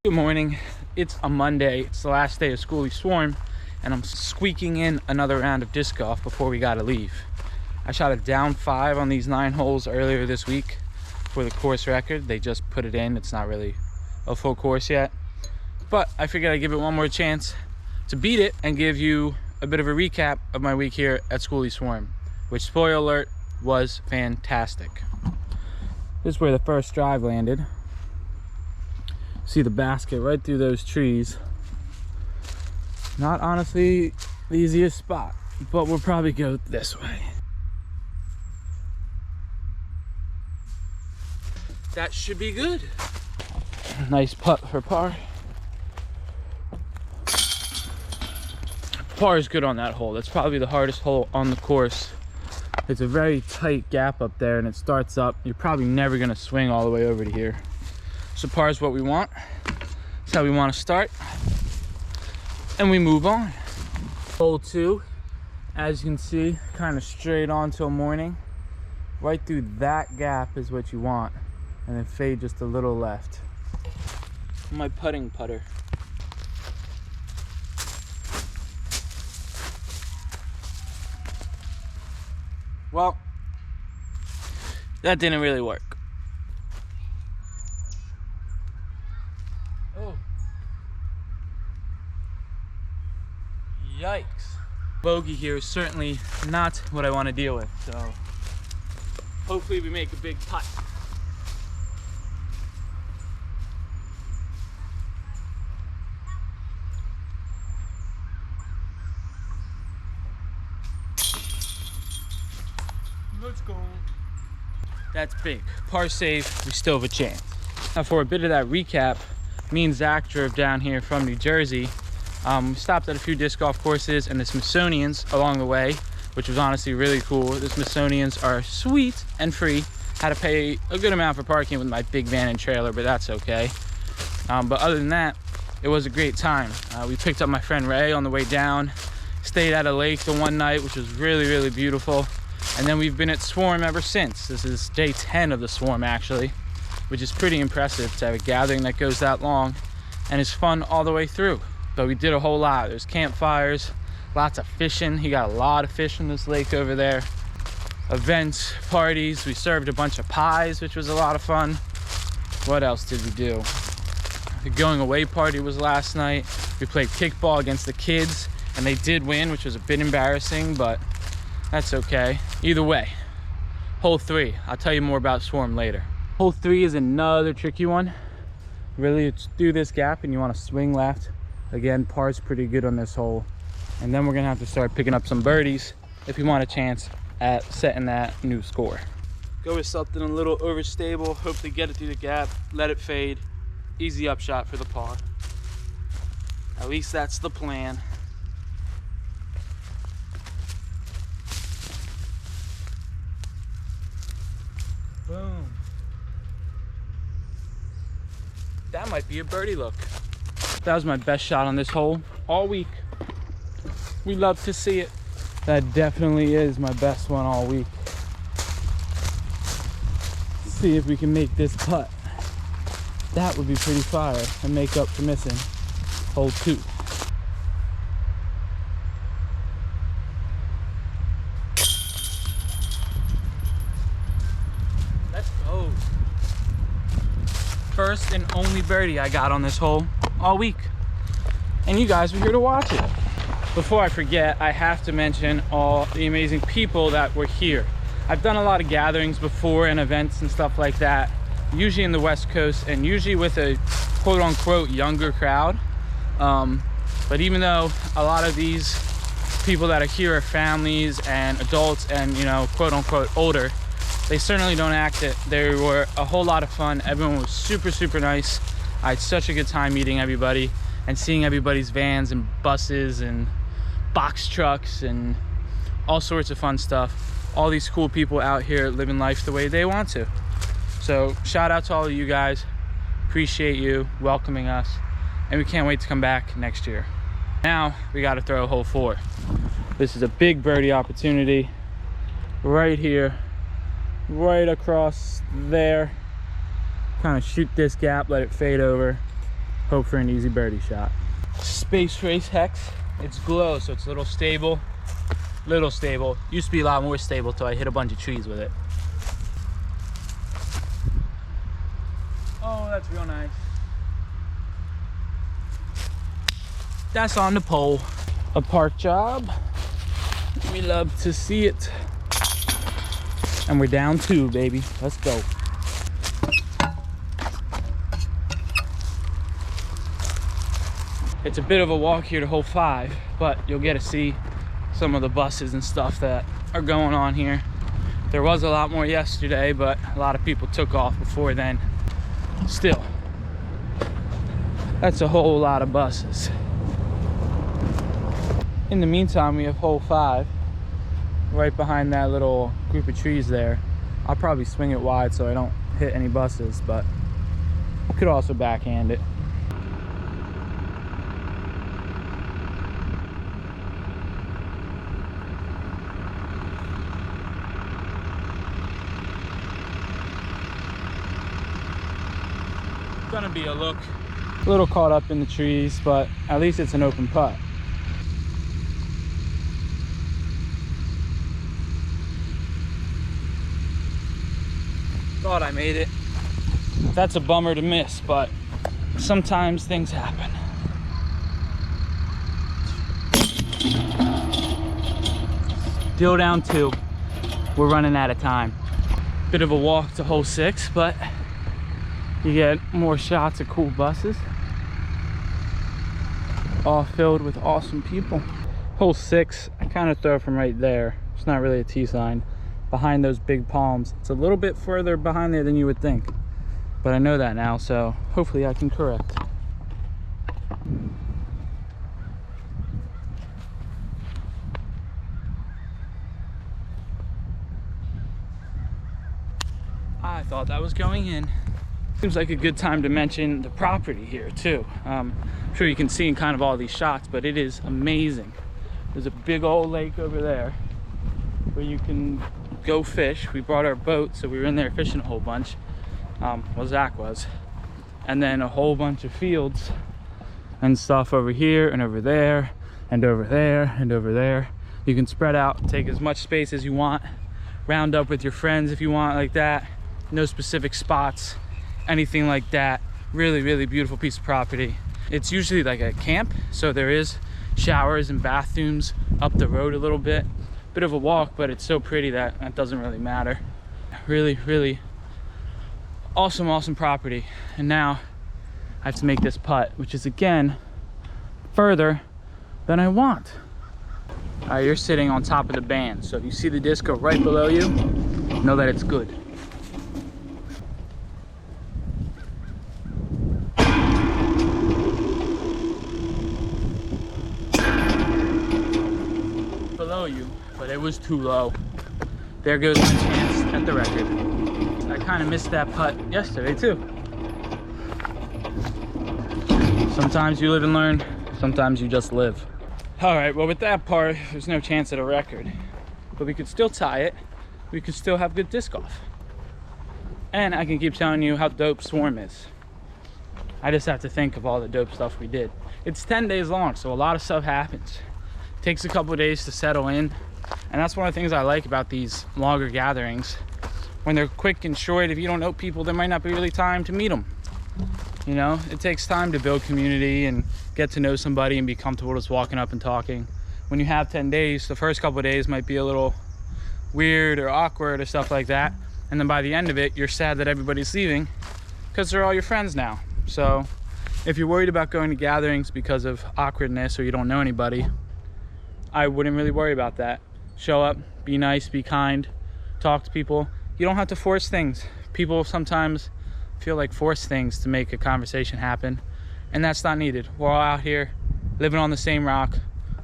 Good morning. It's a Monday. It's the last day of Skoolie Swarm, and I'm squeaking in another round of disc golf before we gotta leave. I shot a down 5 on these 9 holes earlier this week for the course record. They just put it in. It's not really a full course yet, but I figured I'd give it one more chance to beat it and give you a bit of a recap of my week here at Skoolie Swarm, which, spoiler alert, was fantastic. This is where the first drive landed. See the basket right through those trees. Not honestly the easiest spot, but we'll probably go this way. That should be good. Nice putt for par. Par is good on that hole. That's probably the hardest hole on the course. It's a very tight gap up there and it starts up. You're probably never gonna swing all the way over to here. So par is what we want. That's how we want to start. And we move on. Hole 2, as you can see, kind of straight on till morning. Right through that gap is what you want. And then fade just a little left. My putting putter. Well, that didn't really work. Oh. Yikes. Bogey here is certainly not what I want to deal with, so hopefully we make a big putt. Let's go. That's big. Par safe, we still have a chance. Now for a bit of that recap, me and Zach drove down here from New Jersey. We stopped at a few disc golf courses and the Smithsonian's along the way, which was honestly really cool. The Smithsonian's are sweet and free. Had to pay a good amount for parking with my big van and trailer, but that's okay. But other than that, it was a great time. We picked up my friend Ray on the way down, stayed at a lake the one night, which was really, really beautiful. And then we've been at Swarm ever since. This is day 10 of the Swarm, actually, which is pretty impressive to have a gathering that goes that long and is fun all the way through. But we did a whole lot. There's campfires, lots of fishing. He got a lot of fish in this lake over there. Events, parties. We served a bunch of pies, which was a lot of fun. What else did we do? The going away party was last night. We played kickball against the kids, and they did win, which was a bit embarrassing, but that's okay. Either way, hole 3. I'll tell you more about Swarm later. Hole 3 is another tricky one. Really, it's through this gap and you want to swing left. Again, par's pretty good on this hole. And then we're gonna have to start picking up some birdies if you want a chance at setting that new score. Go with something a little overstable, hopefully get it through the gap, let it fade. Easy upshot for the par. At least that's the plan. Boom. That might be a birdie look. That was my best shot on this hole all week. We love to see it. That definitely is my best one all week. Let's see if we can make this putt. That would be pretty fire and make up for missing hole 2. First and only birdie I got on this hole all week, and you guys were here to watch it. Before I forget, I have to mention all the amazing people that were here. I've done a lot of gatherings before and events and stuff like that, usually in the West Coast and usually with a quote-unquote younger crowd, but even though a lot of these people that are here are families and adults and, you know, quote-unquote older, they certainly don't act it. They were a whole lot of fun. Everyone was super, super nice. I had such a good time meeting everybody and seeing everybody's vans and buses and box trucks and all sorts of fun stuff. All these cool people out here living life the way they want to. So shout out to all of you guys. Appreciate you welcoming us. And we can't wait to come back next year. Now we got to throw hole 4. This is a big birdie opportunity right here. Right across there. Kind of shoot this gap, let it fade over. hope for an easy birdie shot. Space Race Hex. It's glow, so it's a little stable. Little stable. Used to be a lot more stable till I hit a bunch of trees with it. Oh, that's real nice. That's on the pole. A park job. We love to see it. And we're down 2, baby. Let's go. It's a bit of a walk here to hole 5, but you'll get to see some of the buses and stuff that are going on here. There was a lot more yesterday, but a lot of people took off before then. Still, that's a whole lot of buses. In the meantime, we have hole 5 right behind that little group of trees there. I'll probably swing it wide so I don't hit any buses, but I could also backhand it. Gonna be a little caught up in the trees, but at least it's an open putt. Thought I made it. That's a bummer to miss, but sometimes things happen. Still down 2. We're running out of time. Bit of a walk to hole 6, but you get more shots of cool buses, all filled with awesome people. Hole 6, I kind of throw from right there. It's not really a T sign. Behind those big palms. It's a little bit further behind there than you would think, but I know that now, so hopefully I can correct. I thought that was going in. Seems like a good time to mention the property here too. I'm sure you can see in kind of all these shots, but it is amazing. There's a big old lake over there where you can go fish. We brought our boat, so we were in there fishing a whole bunch. Well, Zach was. And then a whole bunch of fields and stuff over here and over there and over there and over there. You can spread out, take as much space as you want, round up with your friends if you want, like that. No specific spots, anything like that. Really, really beautiful piece of property. It's usually like a camp, so there is showers and bathrooms up the road a little bit. Bit of a walk, but it's so pretty that it doesn't really matter. Really, really awesome property. And now I have to make this putt, which is again further than I want. All right, you're sitting on top of the band, so if you see the disc go right below you, know that it's good. Below you, but it was too low. There goes my chance at the record. I kind of missed that putt yesterday too. Sometimes you live and learn, sometimes you just live. All right, well with that part, there's no chance at a record, but we could still tie it. We could still have good disc golf. And I can keep telling you how dope Swarm is. I just have to think of all the dope stuff we did. It's 10 days long, so a lot of stuff happens. Takes a couple of days to settle in, and that's one of the things I like about these longer gatherings. When they're quick and short, if you don't know people, there might not be really time to meet them. You know, it takes time to build community and get to know somebody and be comfortable just walking up and talking. When you have 10 days, the first couple of days might be a little weird or awkward or stuff like that, and then by the end of it, you're sad that everybody's leaving because they're all your friends now. So if you're worried about going to gatherings because of awkwardness or you don't know anybody, I wouldn't really worry about that. Show up, be nice, be kind, talk to people. You don't have to force things. People sometimes feel like force things to make a conversation happen, and that's not needed. We're all out here living on the same rock.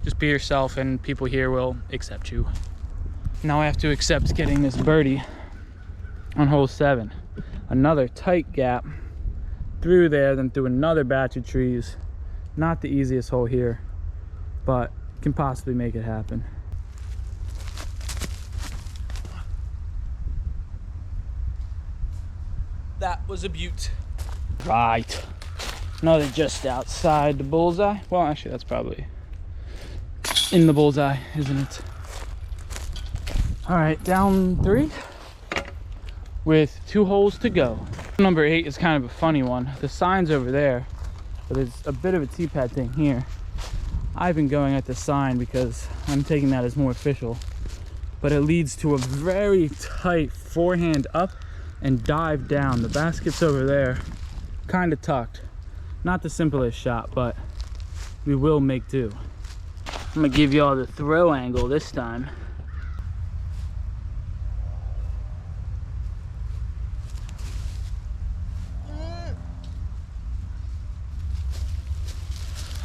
Just be yourself and people here will accept you. Now I have to accept getting this birdie on hole 7. Another tight gap through there, then through another batch of trees. Not the easiest hole here, but can possibly make it happen. That was a beaut. Right. Another just outside the bullseye. Well, actually, that's probably in the bullseye, isn't it? All right, down 3 with 2 holes to go. Number 8 is kind of a funny one. The sign's over there, but there's a bit of a tee-pad thing here. I've been going at the sign because I'm taking that as more official, but it leads to a very tight forehand up and dive down. The basket's over there, kind of tucked. Not the simplest shot, but we will make do. I'm gonna give y'all the throw angle this time.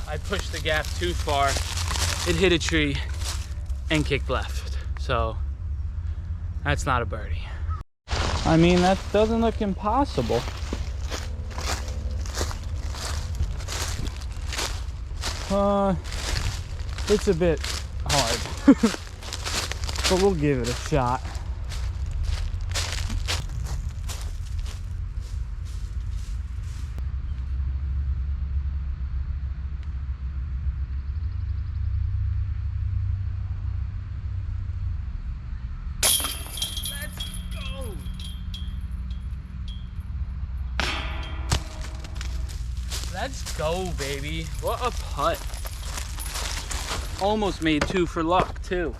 I pushed the gap too far. It hit a tree and kicked left. So that's not a birdie. I mean, that doesn't look impossible. It's a bit hard, but we'll give it a shot. Let's go, baby. What a putt. Almost made 2 for luck, too.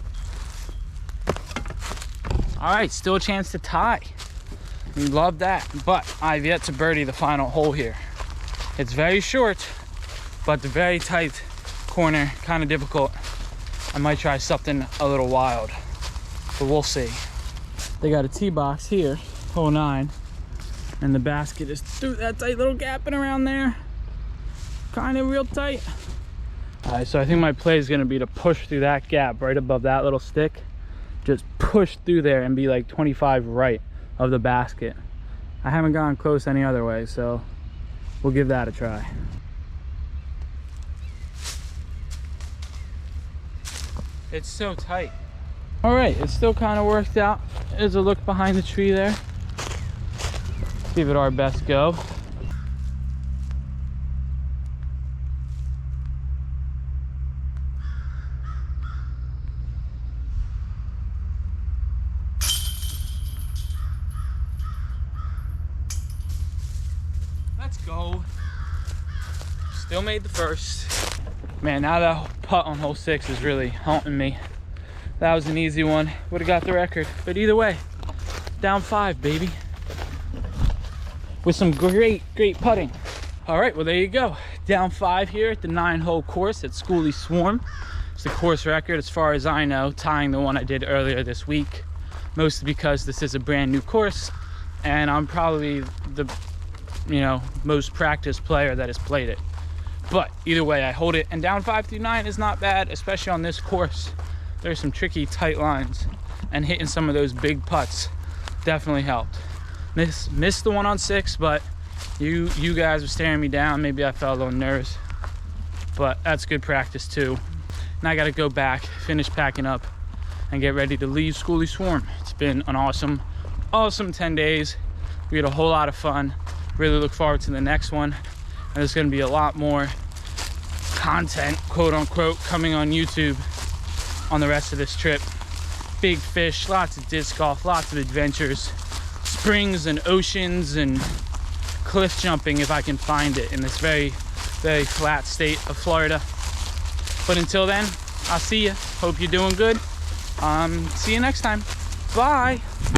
All right, still a chance to tie. We love that, but I've yet to birdie the final hole here. It's very short, but the very tight corner, kind of difficult. I might try something a little wild, but we'll see. They got a tee box here, hole 9, and the basket is through that tight little gap and around there. Kind of real tight. All right, so I think my play is gonna be to push through that gap right above that little stick. Just push through there and be like 25 right of the basket. I haven't gone close any other way, so we'll give that a try. It's so tight. All right, it still kind of worked out. There's a look behind the tree there. Give it our best go. Let's go. Still made the first. Man, now that putt on hole 6 is really haunting me. That was an easy one. Would have got the record. But either way, down 5, baby. With some great putting. All right, well, there you go. Down 5 here at the 9-hole course at skoolieswarm. It's the course record as far as I know, tying the one I did earlier this week. Mostly because this is a brand new course and I'm probably the most practiced player that has played it. But either way, I hold it, and down 5 through 9 is not bad, especially on this course. There's some tricky tight lines, and hitting some of those big putts definitely helped. Missed the one on 6, but you guys were staring me down. Maybe I felt a little nervous, but that's good practice too. Now I got to go back, finish packing up, and get ready to leave skoolieswarm. It's been an awesome 10 days. We had a whole lot of fun. Really look forward to the next one. And there's going to be a lot more content, quote unquote, coming on YouTube on the rest of this trip. Big fish, lots of disc golf, lots of adventures, springs and oceans and cliff jumping if I can find it in this very flat state of Florida. But until then, I'll see you. Hope you're doing good. See you next time. Bye.